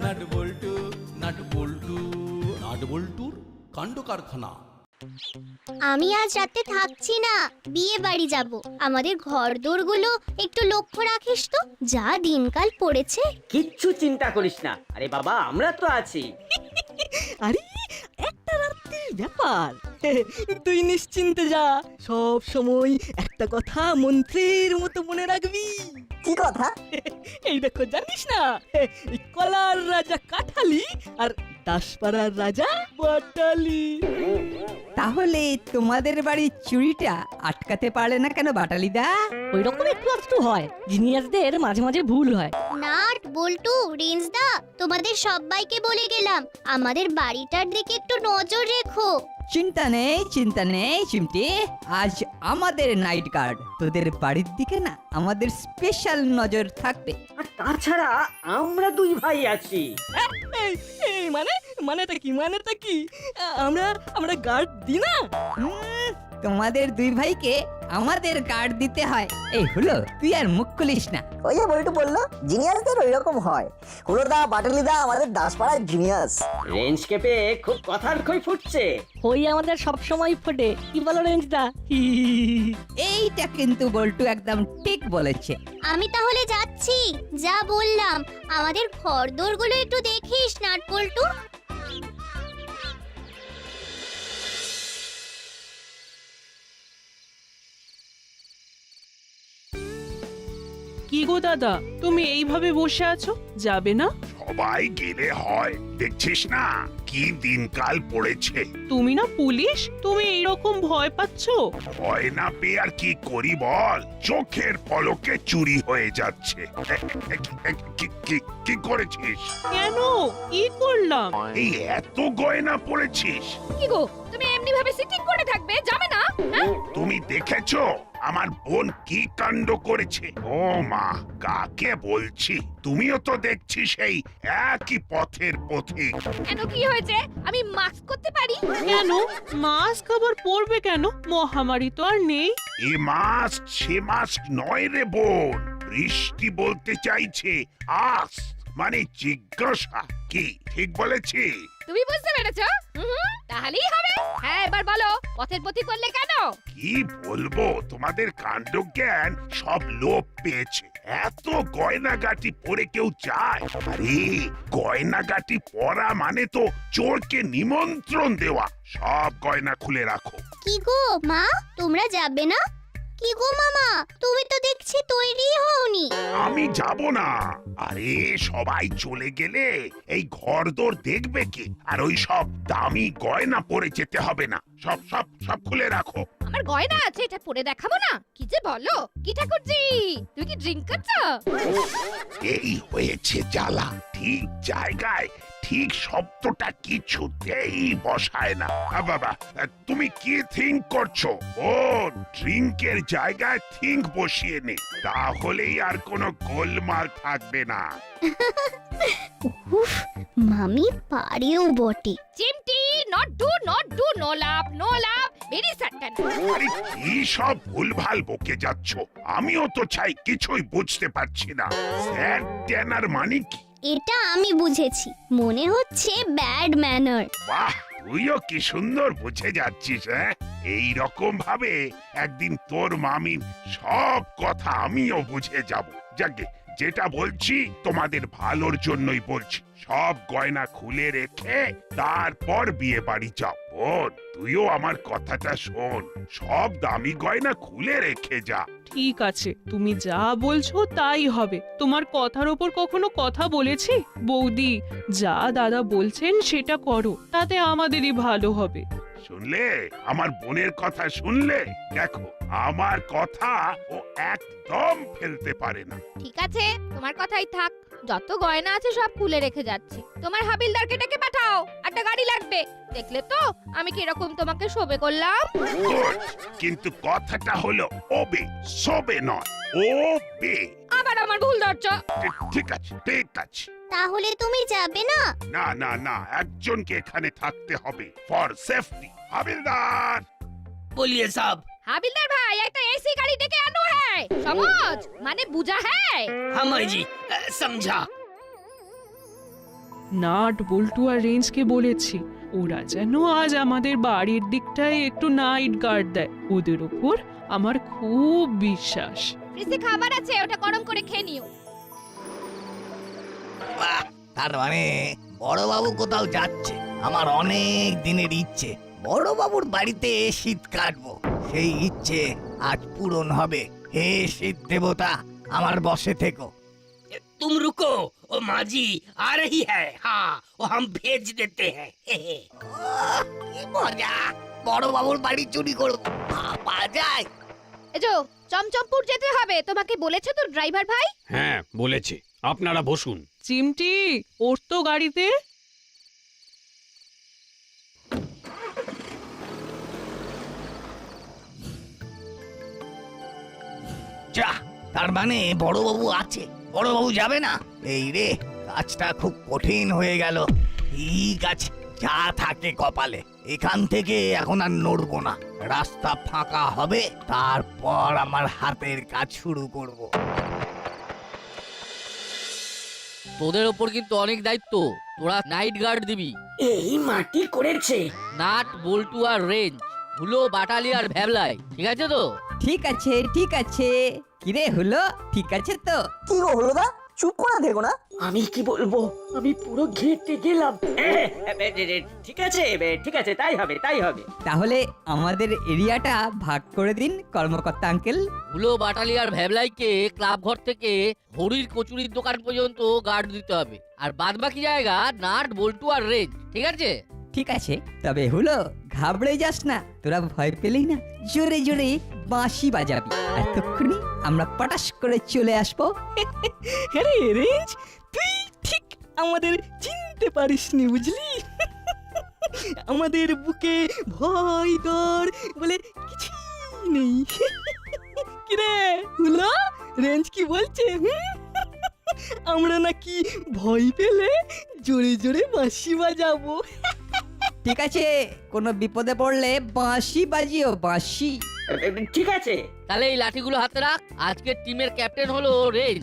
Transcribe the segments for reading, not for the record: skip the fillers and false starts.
Nut বল্টু nut বল্টু nut বল্টুর কাণ্ড কারখানা। আমি আজ রাতে থাকছি না, বিয়ে বাড়ি যাব। আমাদের ঘরদোরগুলো একটু লক্ষ্য রাখিস তো, যা দিনকাল পড়েছে। কিচ্ছু চিন্তা করিস না, আরে বাবা আমরা তো আছি। আরে একটা রাত্রির ব্যাপার, তুই নিশ্চিন্তে যা। সব সময় একটা কথা মন্ত্রের মতো মনে রাখবি। কি কথা? এই দেখো, জানিস না, এই কলার রাজা কাঠালি আর দাসপাড়ার রাজা বাটালি। তাহলে তোমাদের বাড়ির চুরিটা আটকাতে পারে না কেন বাটালিদা? ওই রকম একটু আধটু হয়, জিনিয়াসদের মাঝে মাঝে ভুল হয়। নাট বল্টু রেঞ্জদা, তোমাদের সবাইকে বলে গেলাম আমাদের বাড়িটার দিকে একটু নজর রেখো। চিন্তা নেই চিমটি, আজ আমাদের নাইট গার্ড। তোদের বাড়ির দিকে না আমাদের স্পেশাল নজর থাকবে। আর তাছাড়া আমরা দুই ভাই আছি। এই এই মানেটা কি? আমরা গার্ড দিই না? তোমাদের দুই ভাইকে আমাদের গার্ড দিতে হয়। এই হলো, তুই আর মুখ খুলিস না। ওই যে বল্টু বললো, জিনিয়াসদের ওই রকম হয়। হুলোদা বাটালিদা আমাদের দাসপাড়ার জিনিয়াস। রেঞ্জ কেপে খুব কথার খই ফুটছে। ওই আমাদের সব সময় ফোটে, কি বলো রেঞ্জদা? এইটা কিন্তু বল্টু একদম ঠিক বলেছে। আমি তাহলে যাচ্ছি, যা বললাম আমাদের ঘরদোরগুলো একটু দেখিস নাট বল্টু। কি গো দাদা, তুমি এইভাবে বসে আছো, যাবে না? সবাই গেলে হয়, দেখছিস না কি দিনকাল পড়েছে। তুমি না পুলিশ, তুমি এইরকম ভয় পাচ্ছো? ভয় না পেয়ে আর কি করি বল, চোখের পলকে চুরি হয়ে যাচ্ছে। কি করেছিস? কেন, কি করলাম? এই এত গয়না পড়েছিস? কি গো, তুমি এমনি ভাবে সিটিং করে থাকবে, যাবে না? তুমি দেখেছো আমার বোন কি কাণ্ড করেছে? ও মা, কাকে বলছি, তুমিও তো দেখছি সেই একই পথের পথিক। কেন, কি হয়েছে? আমি মাস্ক করতে পারি। কেন মাস্ক আবার পরবে কেন? মহামারী তো আর নেই। এ মাস্ক সে মাস্ক নয় রে বোন, বৃষ্টি বলতে চাইছে আস, মানে জিজ্ঞাসা। কি ঠিক বলেছি? তুমি বুঝতে পেরেছো? তাহলেই হবে। হ্যাঁ, এবার বলো, পথের পথি করলে কেন? কি বলবো, তোমাদের কাণ্ডজ্ঞান সব লোপ পেয়েছে। এত গয়নাগাটি পরে কেউ যায়? আরে গয়নাগাটি পরা মানে তো চোরকে নিমন্ত্রণ দেওয়া। সব গয়না খুলে রাখো। কি গো মা, তোমরা যাবে না? কি গো মামা, তুমি তো দেখছি তৈরি হওনি। আমি যাব না। আরে সবাই চলে গেলে এই ঘরদোর দেখবে কি? আর ওই সব দামি গয়না পরে যেতে হবে না। সব সব সব খুলে রাখো। আমার গয়না আছে, এটা পরে দেখাবো না? কি যে বলো, কি ঠাকুরজি, তুমি কি ড্রিঙ্ক করছো? এই হয়েছে জ্বালা, ঠিক জায়গায় ঠিক শব্দটা কিছুতেই বসায় না। বাবা, তুমি কি থিঙ্ক করছো? ও ড্রিঙ্কের জায়গায় থিঙ্ক বসিয়ে নে, তাহলেই আর কোনো গোলমাল থাকবে না। উফ, মামি পারেও বটে। চিমটি, not do, no love, very certain. আরে কি সব ভুলভাল বকে যাচ্ছ? আমিও তো চাই, কিছুই বুঝতে পারছি না। স্যার ট্যানার মানে কি? এটা আমি বুঝেছি, মনে হচ্ছে ব্যাড ম্যানার। বাহ, তুইও কি সুন্দর বুঝে যাচ্ছিস। হ্যাঁ, এই রকম ভাবে একদিন তোর মামির সব কথা আমিও বুঝে যাব। যাকে যেটা বলছি তোমাদের ভালোর জন্যই বলছি। সব গয়না খুলে রেখে তারপর বিয়ে বাড়ি যাও। বোন, তুইও আমার কথাটা শোন, সব দামি গয়না খুলে রেখে যা। ঠিক আছে, তুমি যা বলছো তাই হবে। তোমার কথার ওপর কখনো কথা বলেছি? বৌদি, যা দাদা বলছেন সেটা করো, তাতে আমাদেরই ভালো হবে। শুনলে আমার বোনের কথা? শুনলে? দেখো, আমার কথা ও একদম ফেলতে পারে না। ঠিক আছে, তোমার কথাই থাক। যত গয়না আছে সব খুলে রেখে যাচ্ছি। তোমার হাবিলদারকে ডেকে পাঠাও, একটা গাড়ি লাগবে। দেখলে তো আমি কিরকম তোমাকে শোবে করলাম। গুড, কিন্তু কথাটা হলো ওবে, সবে নয়, ওবে। আবার আমার ভুল ধরছো। ঠিক আছে, ঠিক আছে। তাহলে তুমি যাবে না? না না না, একজনকে এখানে থাকতে হবে ফর সেফটি। হাবিলদার, বলিয়ে সাব। হাবিলদার ভাই, একটা এসি গাড়ি ডেকে আনো হ্যায়। সমঝ, মানে বুঝা হ্যায়। হামাই জি, সমঝা। নাট বল্টু আর রেঞ্জকে বলেছি ওরা যেন আজ আমাদের বাড়ির দিকটায় একটু নাইট গার্ড দেয়। ওদের উপর আমার খুব বিশ্বাস। ফ্রিজে খাবার আছে, ওটা গরম করে খেয়ে নিও। তার মানে বড়বাবু কোথাও যাচ্ছে। আমার অনেক দিনের ইচ্ছে বড়বাবুর বাড়িতে শীত কাটবো। সেই ইচ্ছে আজ পূরণ হবে। হে শীত দেবতা, আমার বসে থেকো। तुम रुको, ओ माजी आ रही है। हाँ, वो हम भेज देते हैं। কি মজা, বড়বাবুর বাড়ি চুরি করবো। পাওয়া যায়। এজো চমচমপুর যেতে হবে, তোমাকে বলেছে তো ড্রাইভার ভাই? হ্যাঁ বলেছে, আপনারা বসুন। চিমটি ওর তো গাড়িতে। যা, তার মানে বড়বাবু আছে। বড়বাবু যাবে না? এই রে, কাজটা খুব কঠিন হয়ে গেল। ঠিক আছে, যা থাকে কপালে। এখান থেকে এখন আর নড়বো না। রাস্তা ফাঁকা হবে, তারপর আমার হাতের কাজ শুরু করব। তোদের ওপর কিন্তু অনেক দায়িত্ব। তোরা নাইট গার্ড দিবি। এই মাটি করেছে। নাট বল্টু আর রেঞ্জ, হুলো বাটালি আর ভ্যাবলাই, ঠিক আছে তো? ঠিক আছে ঠিক আছে। কিরে হলো, ঠিক আছে তো? কি গো হলুদা, চুপ করে দেখো না। আমি কি বলবো, আমি পুরো ঘেটে গেলাম। ঠিক আছে ঠিক আছে, তাই হবে তাই হবে। তাহলে আমাদের এরিয়াটা ভাগ করে দিন কর্মকর্তা আঙ্কেল। হুলো বাটালি আর ভ্যাবলাইকে ক্লাব ঘর থেকে হরির কচুরির দোকান পর্যন্ত গার্ড দিতে হবে, আর বাদ বাকি জায়গা নাট বল্টু আর রেঞ্জ, ঠিক আছে? ঠিক আছে, তবে হলো ঘাবড়ে যাস না। তোরা ভয় পেলেই না জোরে জোরে বাঁশি বাজাবি, আর তক্ষুনি আমরা পটাশ করে চলে আসবো। আরে রেঞ্জ, তুই ঠিক আমাদের চিনতে পারিসনি বুঝলি। আমাদের বুকে ভয় ডর বলে কিছু নেই। কিরে হলো, রেঞ্জ কি বলছে? আমরা নাকি ভয় পেলে জোরে জোরে বাঁশি বাজাবো। ঠিক আছে, কোনো বিপদে পড়লে বাঁশি বাজিও, বাঁশি। ঠিক আছে, তাহলে এই লাঠিগুলো হাতে রাখ। আজকের টিমের ক্যাপ্টেন হলো রেঞ্জ।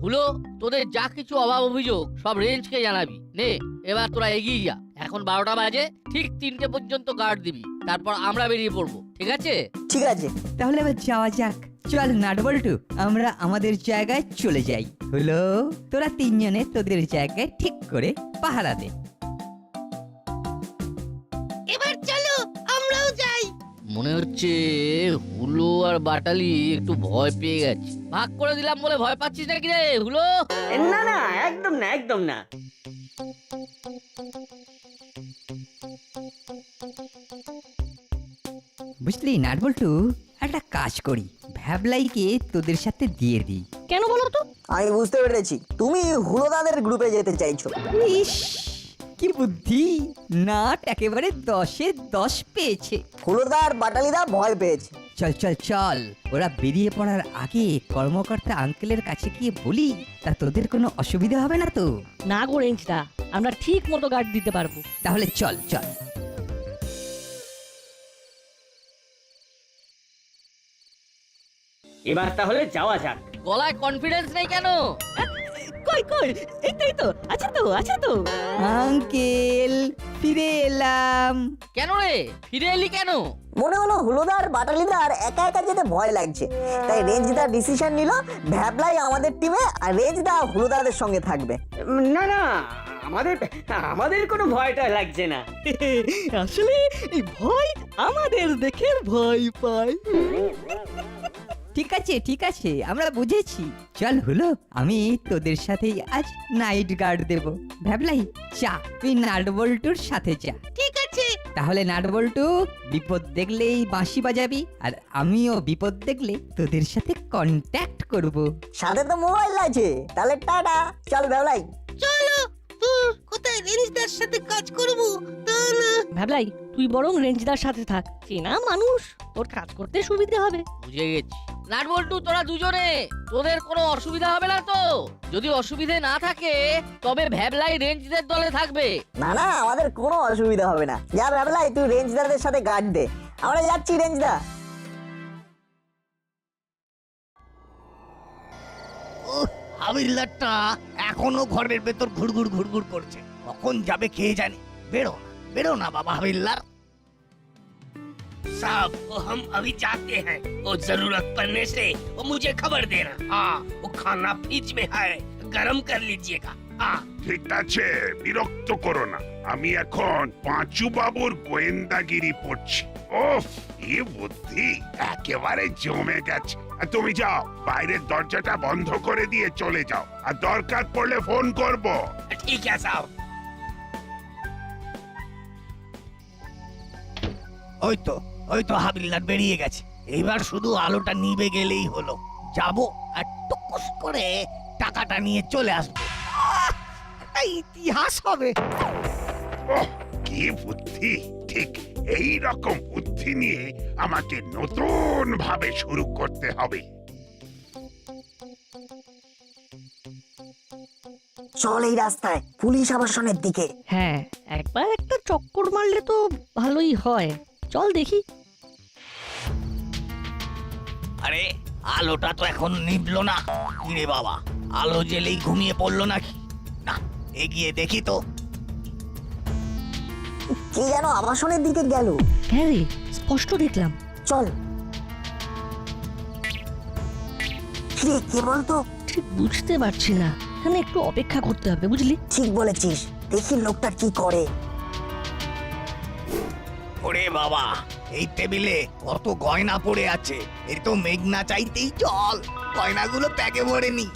হুলো, তোদের যা কিছু অভাব অভিযোগ সব রেঞ্জকে জানাবি। নে, এবার তোরা এগিয়ে যা। এখন 12টা বাজে, ঠিক 3টে পর্যন্ত গার্ড দিবি, তারপর আমরা বেরিয়ে পড়বো, ঠিক আছে? ঠিক আছে। তাহলে এবার যাওয়া যাক। চল নাটবল্টু, আমরা আমাদের জায়গায় চলে যাই। হলো, তোরা তিনজনে তোদের জায়গায় ঠিক করে পাহারা দে। এবার চলো আমরাও যাই। মনে হচ্ছে হুলো আর বাটালি একটু ভয় পেয়ে গেছে। ভাগ করে দিলাম বলে ভয় পাচ্ছিস নাকি রে হুলো? না না, একদম না একদম না। বুঝলি নাটবল্টু, একটা কাজ করি, ভ্যাবলাইকে তোদের সাথে দিয়ে দিই। কেন বলো তো? আমি বুঝতে পেরেছি, তুমি হুলোদাদের গ্রুপে যেতে চাইছো। ইস, কি বুদ্ধি! নাট একেবারে 10-এ 10 পেয়েছে। হুলোদা আর বাটালিদা ভয় পেয়েছে। চল চল চল, ওরা বেরিয়ে পড়ার আগে কর্মকর্তা আঙ্কেলের কাছে গিয়ে বলি, তা তোদের কোনো অসুবিধা হবে না তো? না গো রেঞ্জদা, আমরা ঠিক মতো গার্ড দিতে পারবো। তাহলে চল চল। এবার তাহলে যাওয়া যাক। গলায় কনফিডেন্স নেই কেন? কই কই, এই তো আছে তো আছে তো। আঙ্কেল, ফিরে এলাম। কেন রে, ফিরে এলি কেন? মনে হলো হুলোদা আর বাটালিদার একা একা যেতে ভয় লাগছে, তাই রেঞ্জদা ডিসিশন নিল ভ্যাবলাই আমাদের টিমে আর রেঞ্জদা হুলোদাদের সঙ্গে থাকবে। না না, আমাদের কোনো ভয়টা লাগছে না। আসলে এই ভয় আমাদের দেখে ভয় পায়। ঠিক আছে, আমরা বুঝেছি। চল হলো, আমি তোদের সাথেই আজ নাইট গার্ড দেব। ভ্যাবলাই, চা, তুই নাটবল্টুর সাথে যা। ঠিক আছে। তাহলে নাটবল্টু, বিপদ দেখলেই বাঁশি বাজাবি, আর আমিও বিপদ দেখলে তোদের সাথে কন্ট্যাক্ট করব। সাথে তো মোবাইল আছে, তাহলে টাটা। চল ভ্যাবলাই। চলো, কোথায় রেঞ্জদার সাথে কাজ করব তা না। ভাবলাই, তুই বরং রেঞ্জদার সাথে থাক, চেনা মানুষ, তোর কাজ করতে সুবিধা হবে। বুঝে গেছি। নাটবল্টু, তোরা দুজনে, তোদের কোনো অসুবিধা হবে না তো? যদি অসুবিধে না থাকে তবে ভ্যাবলাই রেঞ্জদের দলে থাকবে। না না, আমাদের কোনো অসুবিধা হবে না। যা ভ্যাবলাই, তুই রেঞ্জদারদের সাথে গার্ড দে, আমরা যাচ্ছি রেঞ্জদা। উহ, হাবিলদারটা এখনো ঘরের ভেতর ঘুরঘুর ঘুরঘুর করছে। কখন যাবে কে জানে। বেরো না বাবা হাবিলদার। साहब वो हम अभी जाते हैं। वो जरूरत पड़ने से वो मुझे खबर देना। हाँ वो खाना फ्रिज में है, गरम कर लीजिएगा। हाँ ঠিক আছে, বিরক্ত করো না। আমি এখন পাঁচু বাবুর গোয়েন্দাগিরি পড়ছি। ওফ, কি বুদ্ধি, একেবারে জমে গেছে। আর তুমি যাও, বাইরের দরজাটা বন্ধ করে দিয়ে চলে যাও, আর দরকার পড়লে ফোন করব। ठीक है साहब। ওই তো হাবিলদার বেরিয়ে গেছে। এবার শুধু আলোটা নিভে গেলেই হলো। যাবো আর টুকুস করে টাকাটা নিয়ে চলে আসবো। একটা ইতিহাস হবে। ওহ, কি বুদ্ধি! ঠিক এই রকম বুদ্ধি নিয়ে আমাকে নতুন ভাবে শুরু করতে হবে। চল এই রাস্তায়, পুলিশ আবাসনের দিকে। হ্যাঁ, একবার একটা চক্কর মারলে তো ভালোই হয়। চল দেখি। আরে আলোটা তো এখন নিভলো না। কিরে বাবা, আলো জ্বেলেই ঘুমিয়ে পড়লো নাকি? না, এগিয়ে দেখি তো। কে যেন আবাসনের দিকে গেল। হ্যাঁ রে, স্পষ্ট দেখলাম। চল। কিরে, কে বলতো? ঠিক বুঝতে পারছি না, এখানে একটু অপেক্ষা করতে হবে, বুঝলি? ঠিক বলেছিস, দেখি লোকটা কি করে। ওরে বাবা, এই টেবিলে কত গয়না পড়ে আছে। এ তো মেঘনা চাইতেই চল, গয়নাগুলো প্যাকে ভরে নি।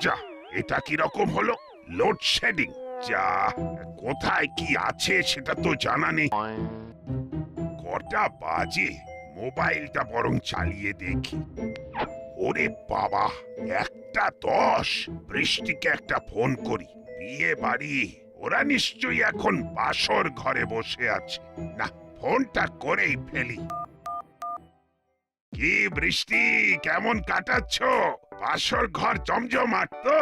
যা, এটা কি রকম হলো? লোডশেডিং। যা, কোথায় কি আছে সেটা তো জানা নেই। কটা বাজে? মোবাইলটা বরং চালিয়ে দেখি। ওরে বাবা, 1:10। বৃষ্টিকে একটা ফোন করি। বিয়ে বাড়ি, ওরা নিশ্চয়ই এখন বাসর ঘরে বসে আছে। না, ফোনটা করেই ফেলি। কি বৃষ্টি, কেমন কাটাচ্ছ? বাসর ঘর জমজমাট তো?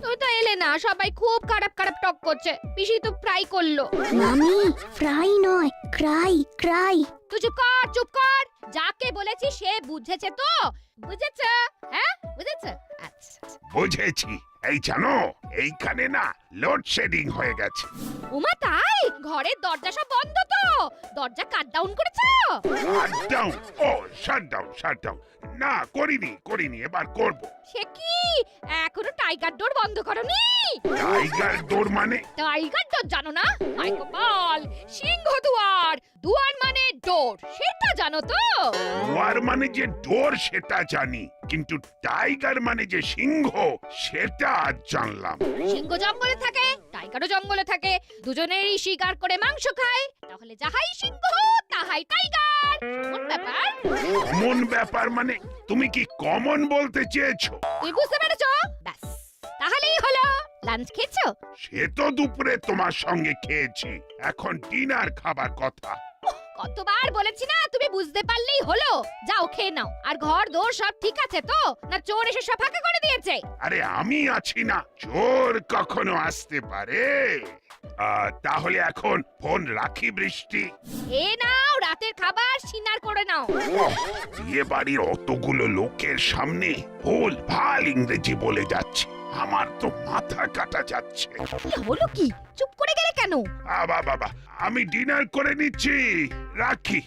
তুই তো এলে না, সবাই খুব খারাপ খারাপ টক করছে। পিসি তো ফ্রাই করলো। মামি, ফ্রাই নয়, ক্রাই ক্রাই। তুই চুপ কর। যাকে বলেছি সে বুঝেছে তো? বুঝেছে? হ্যাঁ বুঝেছে। আচ্ছা বুঝেছি। এই জানো, এইখানে না লোডশেডিং হয়ে গেছে। উমা তাই? ঘরের দরজা সব বন্ধ তো? দরজা কাট ডাউন করেছো? শাটডাউন? ও শাটডাউন। না, করিনি, এবার করব। সে কি, এখনো টাইগার ডোর বন্ধ করনি? টাইগার ডোর মানে? টাইগার ডোর জানো না? হাই কপাল, সিংহ দুয়ার। দুয়ার মানে ডোর, সেটা জানো তো? দুয়ার মানে যে ডোর সেটা জানি, কিন্তু টাইগার মানে যে সিংহ সেটা আজ জানলাম। সিংহ জঙ্গলে থাকে, টাইগারও জঙ্গলে থাকে। দুজনেরই শিকার করে মাংস খায়। তাহলে যাহাই সিংহ তাহাই টাইগার। কোন ব্যাপার? কমন ব্যাপার মানে? তুমি কি কমন বলতে চেয়েছো? তুই বুঝতে পেরেছো? ব্যাস, তাহলেই হলো। লাঞ্চ খেয়েছো? সে তো দুপুরে তোমার সঙ্গে খেয়েছি, এখন ডিনার খাবার কথা। কতবার বলেছি না, তুমি বুঝতে পারলেই হলো। যাও খেয়ে নাও। আর ঘর দোর সব ঠিক আছে তো? না চোর এসে সব ফাঁকা করে দিয়েছে? আরে আমি আছি না, চোর কখনো আসতে পারে? তাহলে এখন ফোন রাখি বৃষ্টি। এ নাও রাতের খাবার, সিনার করে নাও। বিয়ে বাড়ির অতগুলো লোকের সামনে ভুল ভাল ইংরেজি বলে যাচ্ছে, আমার তো মাথা কাটা যাচ্ছে। কি হলো কি? চুপ করে গেলে কেন? বাবা, আমি ডিনার করে নিচ্ছি, রাখি।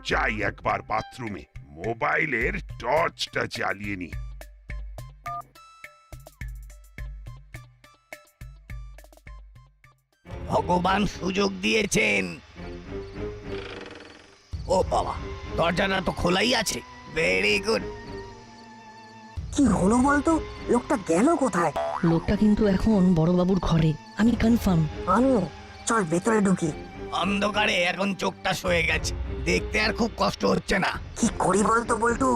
যাই একবার বাথরুমে, মোবাইলের টর্চটা জ্বালিয়ে নি। ভগবান সুযোগ দিয়েছেন। ও বাবা, দরজাটা তো খোলাই আছে। Very good. কি হলো বলতো? লোকটা গেল কোথায়? লোকটা কিন্তু এখন বড়বাবুর ঘরে, আমি কনফার্ম। আমিও। চল ভেতরে ঢুকি। অন্ধকারে এখন চোখটা সয়ে গেছে, দেখতে আর খুব কষ্ট হচ্ছে না। কি করি বলতো বল্টু?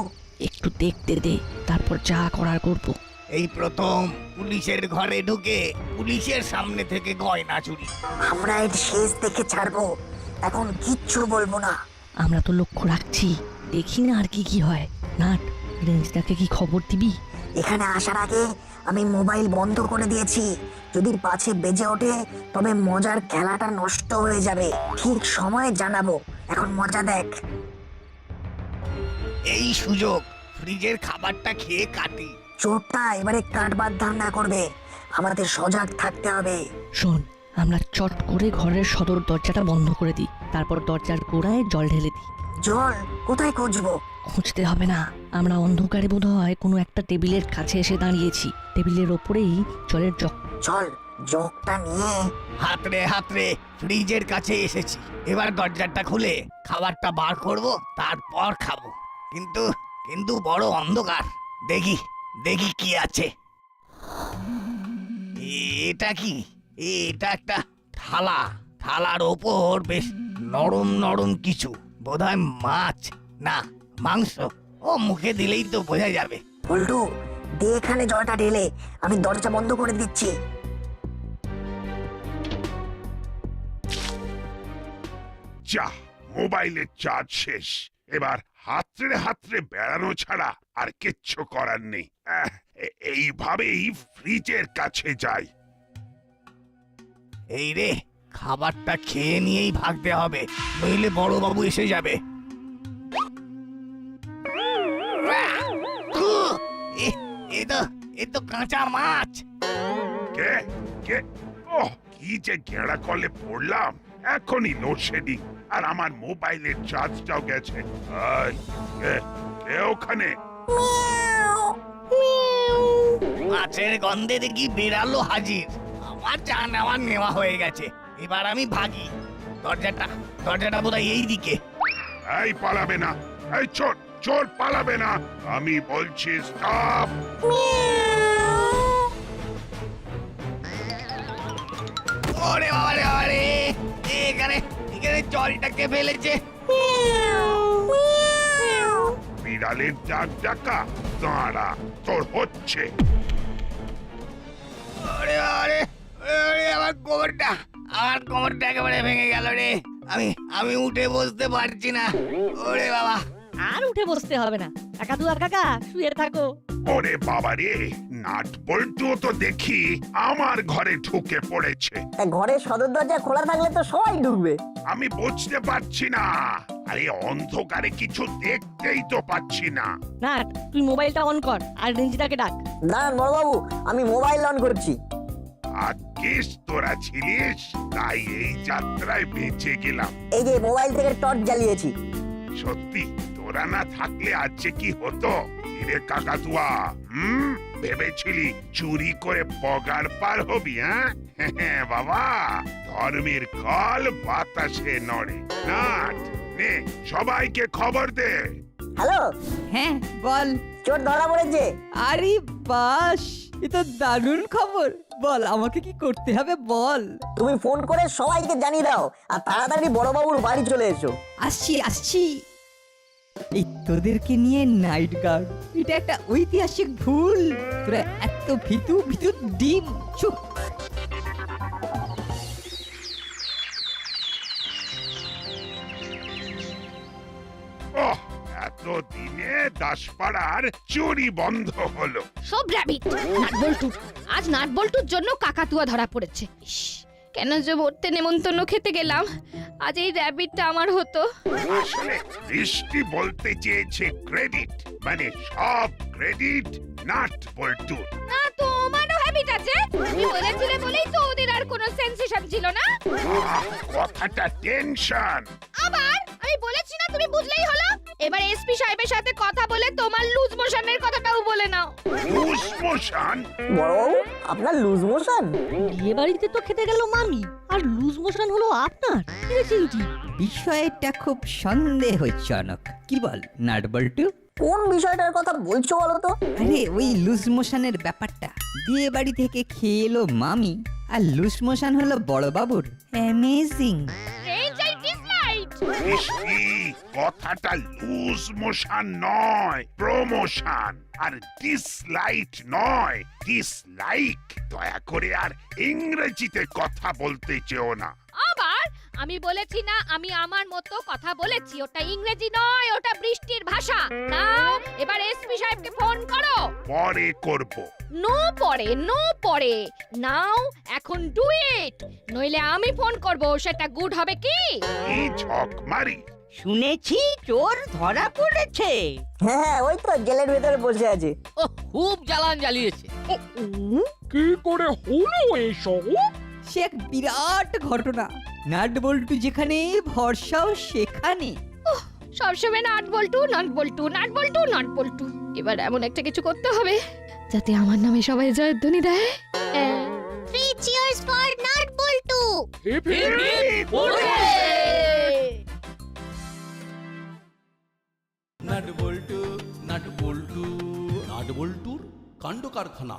একটু দেখতে দে, তারপর যা করার করবো। এই প্রথম পুলিশের ঘরে ঢুকে পুলিশের সামনে থেকে গয়না চুরি। আমরা এর শেষ দেখে ছাড়বো, এখন কিচ্ছু বলবো না। আমরা তো লক্ষ্য রাখছি, দেখি না আর কি হয়। নাট, রেঞ্জদাকে কি খবর দিবি? এখানে আসার আগে আমি মোবাইল বন্ধ করে দিয়েছি। যদি পাছে বেজে ওঠে তবে মজার খেলাটা নষ্ট হয়ে যাবে। ঠিক সময়ে জানাবো। এখন মজা দেখ। এই সুযোগ ফ্রিজের খাবারটা খেয়ে কাটি। চোরটা এবারে কাটবার ধান্দা করবে, আমাদের সজাগ থাকতে হবে। শোন, আমরা চট করে ঘরের সদর দরজাটা বন্ধ করে দিই, তারপর দরজার গোড়ায় জল ঢেলে দিই। জল কোথায় খুঁজবো? খুঁজতে হবে না, আমরা অন্ধকারে বোধহয় কোনো একটা টেবিলের কাছে এসে দাঁড়িয়েছি। টেবিলের ওপরেই জলের জগ। চল জগটা নিয়ে। হাতরে ফ্রিজের কাছে এসেছি। এবার দরজাটা খুলে খাবারটা বার করব, তারপর খাবো। কিন্তু কিন্তু বড় অন্ধকার। দেখি দেখি কি আছে। এটা কি? এটা একটা থালা। থালার ওপর বেশ নরম নরম কিছু, বোধহয় মাছ না মাংস। ও মুখে দিলেই তো বোঝা যাবে। পল্টু, দে এখানে জলটা ঢেলে, আমি দরজা বন্ধ করে দিচ্ছি। যা, মোবাইলের চার্জ শেষ। এবার হাতড়ে বেড়ানো ছাড়া আর কিচ্ছু করার নেই। এইভাবেই ফ্রিজের কাছে যাই। এই রে, খাবারটা খেয়ে নিয়েই ভাগতে হবে, নইলে বড়বাবু এসে যাবে। এ তো কাঁচা মাছ। কে কে? ওহ, কি যে গেঁড়া কলে পড়লাম। এখনই লোডশেডিং, আর আমার মোবাইলের চার্জটাও গেছে। এই, কে ওখানে? মাছের গন্ধে দেখি বিড়ালও হাজির। আমার চা নেওয়া হয়ে গেছে। এবার আমি ভাগি। দরজাটা বোধহয় এই দিকে। এই পালাবে না, এই চোর পালাবে না, আমি বলছি স্টপ। ওরে বাবা রে বাবা রে, এখানে জলটাকে ফেলেছে। বিড়ালের ডাকা দাঁড়া, তোর হচ্ছে। ওরে বাবা রে, আমার কোমরটা একেবারে ভেঙে গেল রে। আমি উঠে বসতে পারছি না। ওরে বাবা। আর উঠে বসতে হবে না, কাকাতুয়া কাকা শুয়ে থাকো। ওরে বাবা রে, নাট বল্টু তো দেখি আমার ঘরে ঢুকে পড়েছে। ঘরের সদর দরজা খোলা থাকলে তো সবাই ঢুকবে। আমি বুঝতে পারছি না, আরে অন্ধকারে কিছু দেখতেই তো পাচ্ছি না। না, তুই মোবাইলটা অন কর আর রেঞ্জদাকে ডাক। দাঁড়ান বড়বাবু, আমি মোবাইল অন করছি। আকিস তোরা ছিলিস, তাই এই যাত্রায় বেঁচে গেলাম। এই যে মোবাইল থেকে টর্চ জ্বালিয়েছি। সত্যি তোরা না থাকলে আজ যে কি হতো। রে কাকাতুয়া, ভেবেছিলি চুরি করে পগার পার হবি? হ্যাঁ বাবা, ধর্মের কল বাতাসে নড়ে। নাট নে, সবাইকে খবর দে। হ্যালো, হ্যাঁ বল। চোর ধরা পড়েছে। আরে বাস, এ তো দারুণ খবর। বল আমাকে কি করতে হবে বল। তুমি ফোন করে সবাইকে জানিয়ে দাও, আর তাড়াতাড়ি বড়বাবুর বাড়ি চলে এসো। আসছি। এই তোদেরকে নিয়ে নাইট গার্ড, এটা একটা ঐতিহাসিক ভুল। তোরা এত ভীতু ডিম। চুপ। ওহ, এতদিনে দাসপাড়ার চুরি বন্ধ হলো। সব র‍্যাবিট নাটবল্টু। আজ নাটবল্টুর জন্য কাকাতুয়া ধরা পড়েছে। ইস, কেন যে ভর্তি নেমন্তন্ন খেতে গেলাম, আজ এই র‍্যাবিটটা আমার হতো। আসলে বৃষ্টি বলতে চেয়েছে ক্রেডিট, মানে সব ক্রেডিট নাট বল্টুর। না, তোমারও হ্যাবিট আছে। তুমি বলেছিলে বলেই তো ওদের আর কোনো সেন্সেশন ছিল না। কথাটা টেনশন। আবার আমি বলেছি না, তুমি বুঝলেই হলো। এবার এসপি সাহেবের সাথে কথা বলে তোমার লুজ মোশনের কথাটাও বলে নাও। Loose motion? বড়বাবু, আপনার লুজ মোশন? বিয়ে বাড়িতে তো খেতে গেল মামি, আর লুজ মোশন হলো আপনার। কি রে চিমটি? বিষয়টা খুব সন্দেহজনক। কি বল নাটবল্টু? কোন বিষয়টার কথা বলছো বলো তো? আরে ওই লুজ মোশনের ব্যাপারটা। বিয়ে বাড়ি থেকে খেয়ে এলো মামি, আর লুজ মোশন হলো বড়বাবুর। অ্যামেজিং। Range I dislike. বৃষ্টি, কথাটা লুজ মোশন নয়, প্রমোশন। আর ডিসলাইক নয়, ডিসলাইক। দয়া করে আর ইংরেজিতে কথা বলতে চেও না। আবার আমি বলেছি না আমি আমার মতো কথা বলেছি, ওটা ইংরেজি নয়, ওটা বৃষ্টির ভাষা। নাও এবার এসপি সাহেবকে ফোন করো। পরে করব। নো পরে নাও এখন ডু ইট, নইলে আমি ফোন করব, সেটা গুড হবে কি? এই ছক মারি। শুনেছি চোর ধরা পড়েছে। হ্যাঁ ওই তো জেলের ভেতরে বসে আছে। ও খুব জ্বালান জ্বালিয়েছে। কি করে হলো এসব? সে এক বিরাট ঘটনা। নাট বল্টু যেখানে ভরসাও সেখানে। সবসময় নাট বল্টু নাট বল্টু নাট বল্টু নাট বল্টু। এবার এমন একটা কিছু করতে হবে যাতে আমার নামে সবাই জয়ধ্বনি দেয়। 3 cheers for nut Boltu. Hip hip hip. Nut Boltu nut বল্টুর কাণ্ড কারখানা।